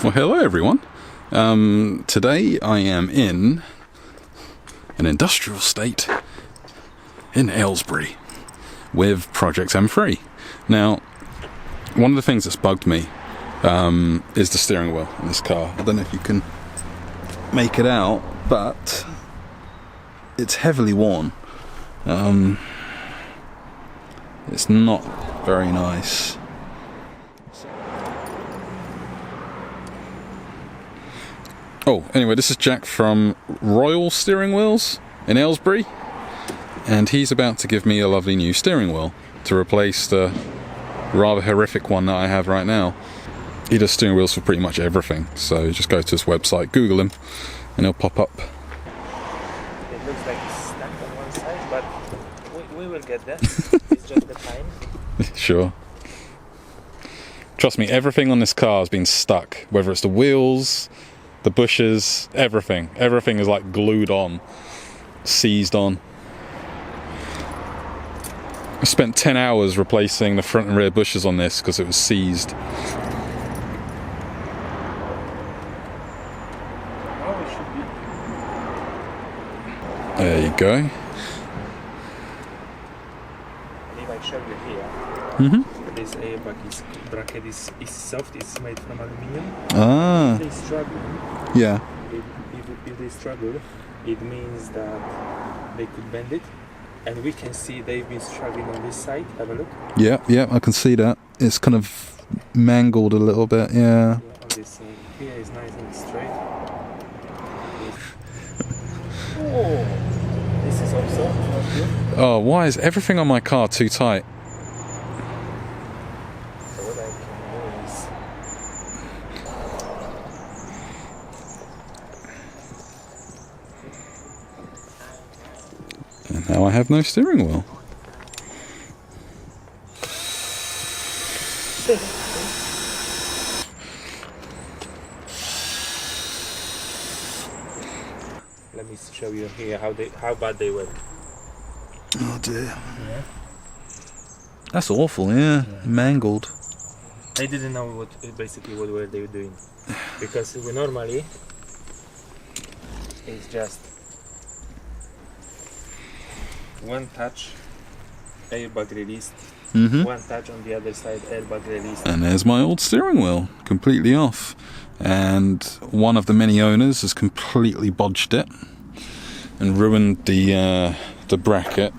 Well, hello everyone. Today I am in an industrial estate in Aylesbury with Project M3. Now, one of the things that's bugged me is the steering wheel in this car. I don't know if you can make it out, but it's heavily worn. It's not very nice. Oh, anyway, this is Jack from Royal Steering Wheels in Aylesbury, and he's about to give me a lovely new steering wheel to replace the rather horrific one that I have right now. He does steering wheels for pretty much everything, so just go to his website, Google him, and he'll pop up. It looks like it's stuck on one side, but we will get there. It's just the time. Sure. Trust me, everything on this car has been stuck, whether it's the wheels, the bushes, everything. Everything is like glued on, seized on. I spent 10 hours replacing the front and rear bushes on this because it was seized. There you go. And if I show you here, this airbag bracket is soft, it's made from aluminium. Ah. If they struggle, yeah. If they struggle, it means that they could bend it. And we can see they've been struggling on this side. Have a look. Yeah, I can see that. It's kind of mangled a little bit, yeah. On this side. Here is nice and straight. Oh, this is also not good. Oh, why is everything on my car too tight? So what I can do is... And now I have no steering wheel. Let me show you here how bad they were. Oh dear. Yeah. That's awful, yeah. Mangled. They didn't know what were they doing, because we normally it's just one touch, airbag released. One touch on the other side, airbag released. And there's my old steering wheel, completely off. And one of the many owners has completely bodged it and ruined the bracket,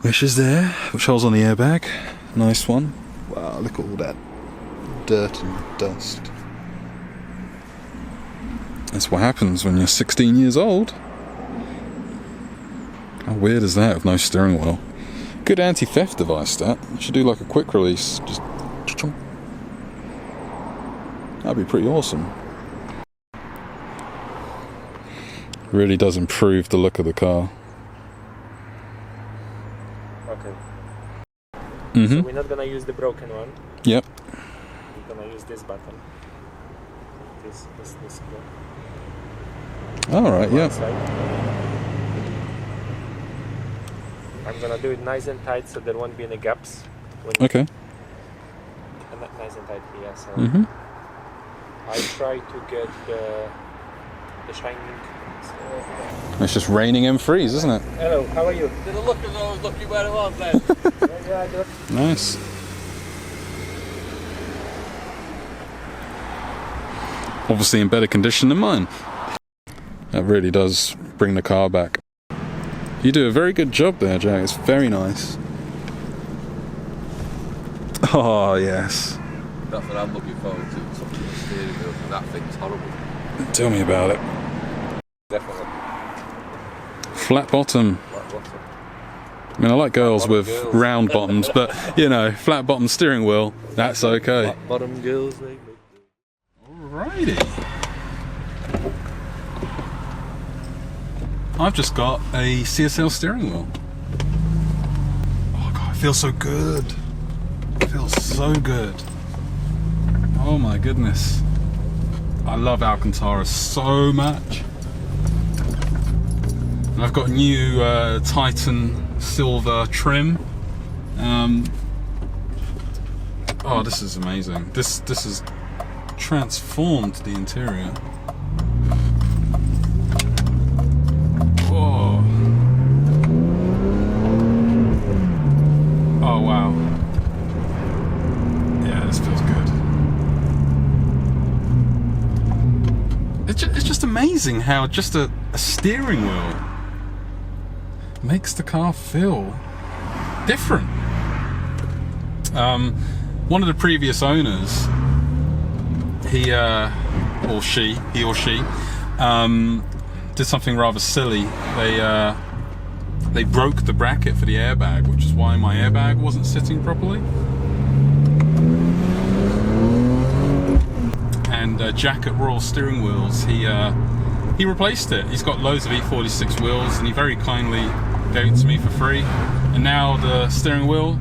which is there, which holds on the airbag. Nice one. Wow, look at all that dirt and dust. That's what happens when you're 16 years old. How weird is that with no steering wheel? Good anti-theft device, that. You should do like a quick release. Just... That'd be pretty awesome. Really does improve the look of the car. Okay. So we're not gonna use the broken one. Yep. We're gonna use this button. This. Alright, yeah. I'm gonna do it nice and tight so there won't be any gaps. Okay. And nice and tight here. So I try to get the shining. It's just raining M3s, isn't it? Hello, how are you? Did it look as though I was looking where it was then? Yeah, I got. Nice. Obviously in better condition than mine. That really does bring the car back. You do a very good job there, Jack. It's very nice. Oh, yes. That's what I'm looking forward to. Something with steering wheel, because that thing's horrible. Tell me about it. Definitely. Flat bottom. Flat bottom. I mean, I like girls Flat with girls. round bottoms, but, you know, flat bottom steering wheel, that's okay. Flat bottom girls, they look good. Alrighty. I've just got a CSL steering wheel. Oh god, it feels so good. It feels so good. Oh my goodness. I love Alcantara so much. And I've got new Titan silver trim. Oh, this is amazing. This is transformed the interior. Whoa. Oh wow. Yeah, this feels good. It's just amazing how just a steering wheel makes the car feel different. One of the previous owners, he or she, did something rather silly. They broke the bracket for the airbag, which is why my airbag wasn't sitting properly. And Jack at Royal Steering Wheels, he replaced it. He's got loads of E46 wheels, and he very kindly gave it to me for free. And now the steering wheel,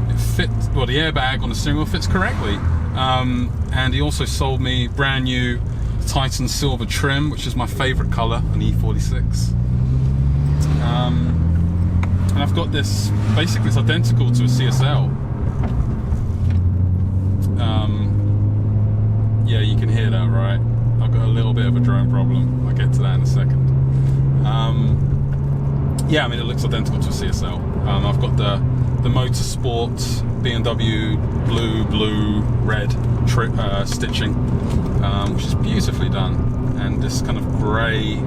it fits. Well, the airbag on the steering wheel fits correctly. And he also sold me brand new Titan silver trim, which is my favourite colour, an E46. And I've got this, basically it's identical to a CSL. Yeah, you can hear that, right? I've got a little bit of a drone problem. I'll get to that in a second. Yeah, I mean, it looks identical to a CSL. I've got the Motorsport BMW blue, red stitching, which is beautifully done, and this kind of grey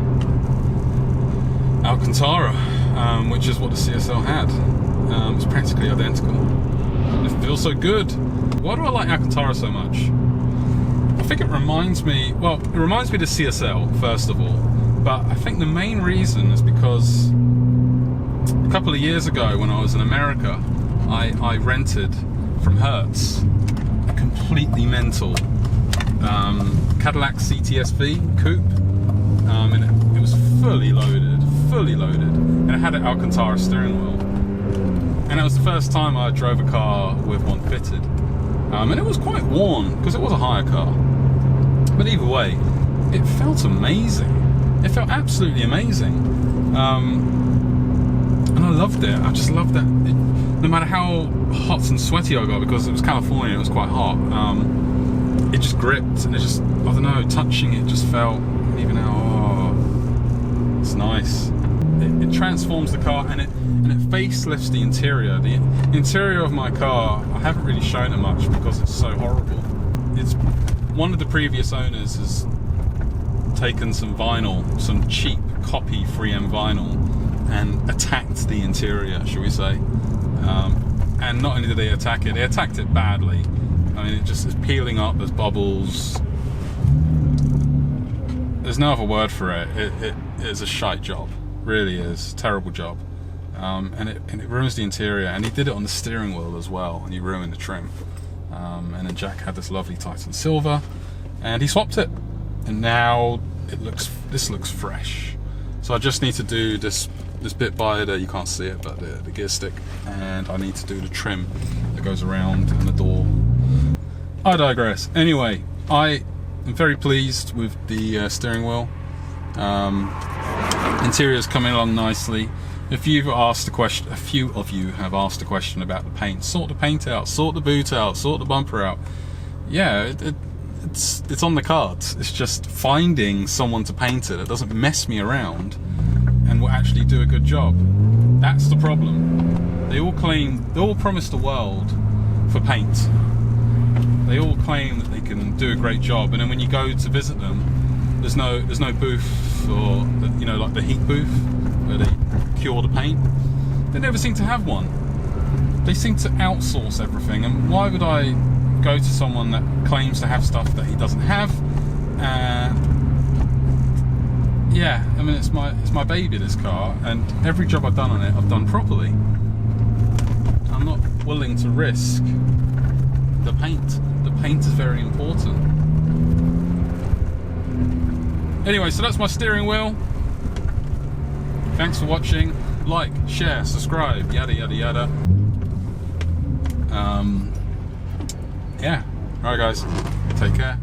Alcantara, which is what the CSL had. It's practically identical. And it feels so good. Why do I like Alcantara so much? I think it reminds me of the CSL, first of all, but I think the main reason is because a couple of years ago when I was in America, I rented from Hertz a completely mental Cadillac CTS-V coupe, and it was fully loaded, and it had an Alcantara steering wheel, and it was the first time I drove a car with one fitted, and it was quite worn because it was a hire car, but either way, it felt amazing. It felt absolutely amazing, and I loved it. I just loved that. No matter how hot and sweaty I got, because it was California, it was quite hot, it just gripped, and it just, I don't know, touching it just felt, even now, it's nice. It transforms the car, and it facelifts the interior. The interior of my car, I haven't really shown it much because it's so horrible. It's one of the previous owners has taken some vinyl, some cheap copy 3M vinyl, and attacked the interior, shall we say. And not only did they attack it, they attacked it badly. I mean, it just is peeling up, there's bubbles. There's no other word for it. It is a shite job. Really is. Terrible job. And it ruins the interior. And he did it on the steering wheel as well, and he ruined the trim. And then Jack had this lovely Titan silver, and he swapped it. And now this looks fresh. So I just need to do this bit by there, you can't see it, but the gear stick, and I need to do the trim that goes around and the door. I digress. Anyway, I am very pleased with the steering wheel. Interior's coming along nicely. A few of you have asked a question about the paint. Sort the paint out, sort the boot out, sort the bumper out. Yeah, it's on the cards. It's just finding someone to paint it that doesn't mess me around and will actually do a good job. That's the problem. They all promise the world for paint. They all claim that they can do a great job, and then when you go to visit them, there's no booth, or like the heat booth where they cure the paint. They never seem to have one. They seem to outsource everything, and why would I go to someone that claims to have stuff that he doesn't have? Yeah, I mean, it's my baby, this car, and every job I've done on it, I've done properly. I'm not willing to risk the paint. The paint is very important. Anyway, so that's my steering wheel. Thanks for watching. Like, share, subscribe, yada yada yada. Yeah. Alright guys, take care.